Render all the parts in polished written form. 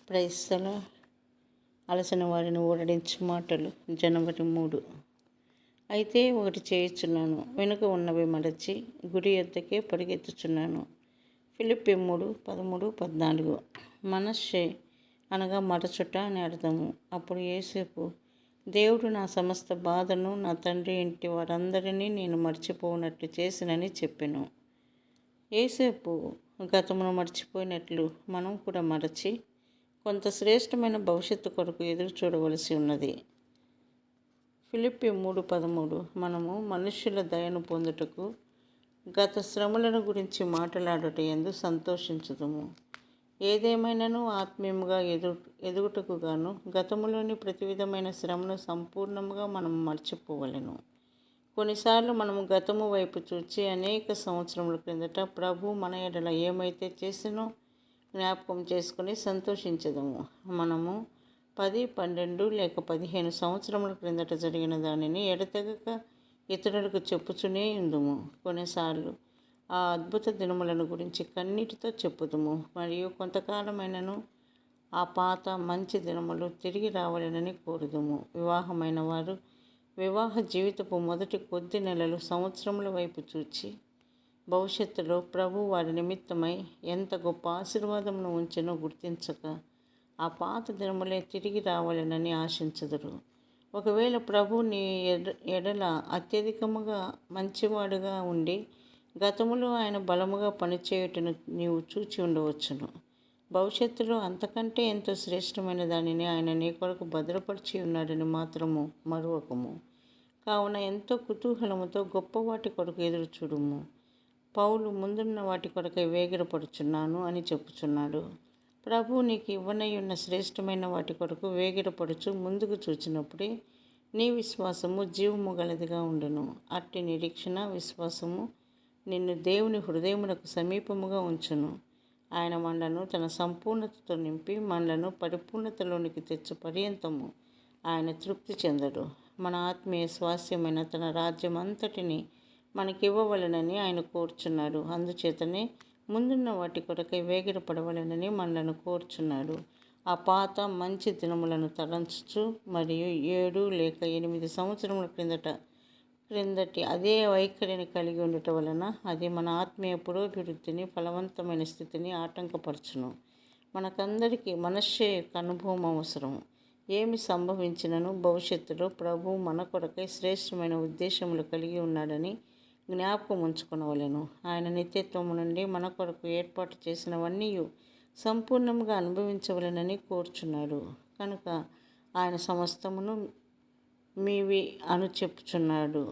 క్రైస్తల అలసిన వారిని ఊరడించు మాటలు జనవరి 3. అయితే ఒకటి చేయుచున్నాను, వెనుక ఉన్నవి మరచి గుడి యొద్దకే పరిగెత్తుచున్నాను. ఫిలిప్పీ 3:13-14. మనస్సే అనగా మరచుట అని అర్థము. అప్పుడు యోసేపు, దేవుడు నా సమస్త బాధను నా తండ్రి ఇంటి వారందరినీ నేను మర్చిపోనట్లు చేసినని చెప్పెను. యోసేపు గతమును మర్చిపోయినట్లు మనం కూడా మరచి కొంత శ్రేష్టమైన భవిష్యత్తు కొరకు ఎదురు చూడవలసి ఉన్నది. ఫిలిప్పీ 3:13. మనము మనుష్యుల దయను పొందుటకు గత శ్రమలను గురించి మాట్లాడుట యందు సంతోషించుదుము. ఏదేమైనాను ఆత్మీయముగా ఎదుగుటకు గాను గతములోని ప్రతి విధమైన శ్రమను సంపూర్ణముగా మనము మర్చిపోవలెను. కొన్నిసార్లు మనము గతము వైపు చూచి అనేక సంవత్సరముల క్రిందట ప్రభు మన ఎడల ఏమైతే చేసినో జ్ఞాపకం చేసుకుని సంతోషించదము. మనము 10, 12 లేక 15 సంవత్సరముల క్రిందట జరిగిన దానిని ఎడతెగక ఇతరులకు చెప్పుచునే ఉందుము. కొన్నిసార్లు ఆ అద్భుత దినములను గురించి కన్నీటితో చెప్పుదుము. మరియు కొంతకాలమైనను ఆ పాత మంచి దినములు తిరిగి రావాలనని కోరుదుము. వివాహమైన వారు వివాహ జీవితపు మొదటి కొద్ది నెలలు, సంవత్సరముల వైపు చూచి భవిష్యత్తులో ప్రభు వారి నిమిత్తమై ఎంత గొప్ప ఆశీర్వాదమును ఉంచెనో గుర్తించక ఆ పాత దినములే తిరిగి రావాలనని ఆశించుదురు. ఒకవేళ ప్రభు నీ ఎడల అత్యధికముగా మంచివాడుగా ఉండి గతములో ఆయన బలముగా పనిచేయుటను నీవు చూచి ఉండవచ్చును. భవిష్యత్తులో అంతకంటే ఎంతో శ్రేష్టమైన దానిని ఆయన నీ కొరకు భద్రపరిచి ఉన్నాడని మాత్రము మరువకము. కావున ఎంతో కుతూహలముతో గొప్ప వాటి కొరకు ఎదురు చూడుము. పౌలు ముందున్న వాటి కొరకై వేగిరపడుచున్నాను అని చెప్పుచున్నాడు. ప్రభు నీకు ఇవ్వనయ్యున్న శ్రేష్టమైన వాటి కొరకు వేగిరపడుచు ముందుకు చూచినప్పుడే నీ విశ్వాసము జీవము గలదిగా ఉండును. అట్టి నిరీక్షణ విశ్వాసము నిన్ను దేవుని హృదయమునకు సమీపముగా ఉంచును. ఆయన మనలను తన సంపూర్ణతతో నింపి మనలను పరిపూర్ణతలోనికి తెచ్చు పర్యంతము ఆయన తృప్తి చెందడు. మన ఆత్మీయ స్వాస్యమైన తన రాజ్యం అంతటిని మనకివ్వవలెనని ఆయన కోరుచున్నాడు. అందుచేతనే ముందున్న వాటి కొరకై వేగిరపడవలెనని మనలను కోరుచున్నాడు. ఆ పాత మంచి దినములను తలంచుచు మరియు 7 లేక 8 సంవత్సరముల క్రిందటి అదే వైఖరిని కలిగి ఉండటం వలన అది మన ఆత్మీయ పురోభివృద్ధిని, ఫలవంతమైన స్థితిని ఆటంకపరచును. మనకందరికీ మనస్సే యొక్క అనుభవం అవసరం. ఏమి సంభవించినను భవిష్యత్తులో ప్రభు మన కొరకై శ్రేష్టమైన ఉద్దేశములు కలిగి ఉన్నాడని జ్ఞాపకం ఉంచుకొనవలెను. ఆయన నిత్యత్వము నుండి మన కొరకు ఏర్పాటు చేసినవన్నీ సంపూర్ణంగా అనుభవించవలెనని కోరుచున్నాడు. కనుక ఆయన సమస్తమును మీవి అను చెప్పుచున్నాడు.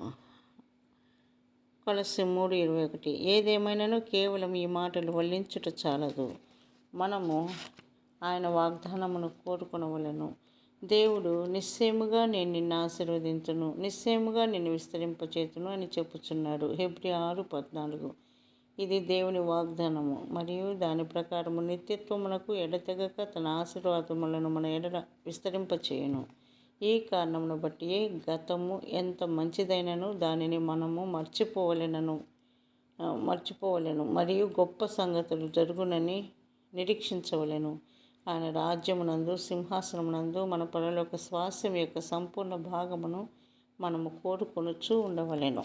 కొలస్సీ 3:21. ఏదేమైనాను కేవలం ఈ మాటలు వల్లించుట చాలదు. మనము ఆయన వాగ్దానమును కోరుకొనవలెను. దేవుడు నిశ్చయముగా నేను నిన్ను ఆశీర్వదింతును, నిశ్చయముగా నిన్ను విస్తరింపచేతును అని చెప్పుచున్నాడు. హెబ్రీ 6:14. ఇది దేవుని వాగ్దానము మరియు దాని ప్రకారము నిత్యత్వమునకు ఎడతెగక తన ఆశీర్వాదములను మన ఎడల విస్తరింపచేయును. ఈ కారణమును బట్టి గతము ఎంత మంచిదైనను దానిని మనము మర్చిపోవలెను మరియు గొప్ప సంగతులు జరుగునని నిరీక్షించవలెను. ఆయన రాజ్యమునందు సింహాసనమునందు మన పరలోక స్వాస్యం యొక్క సంపూర్ణ భాగమును మనము కోరుకొనుచూ ఉండవలెను.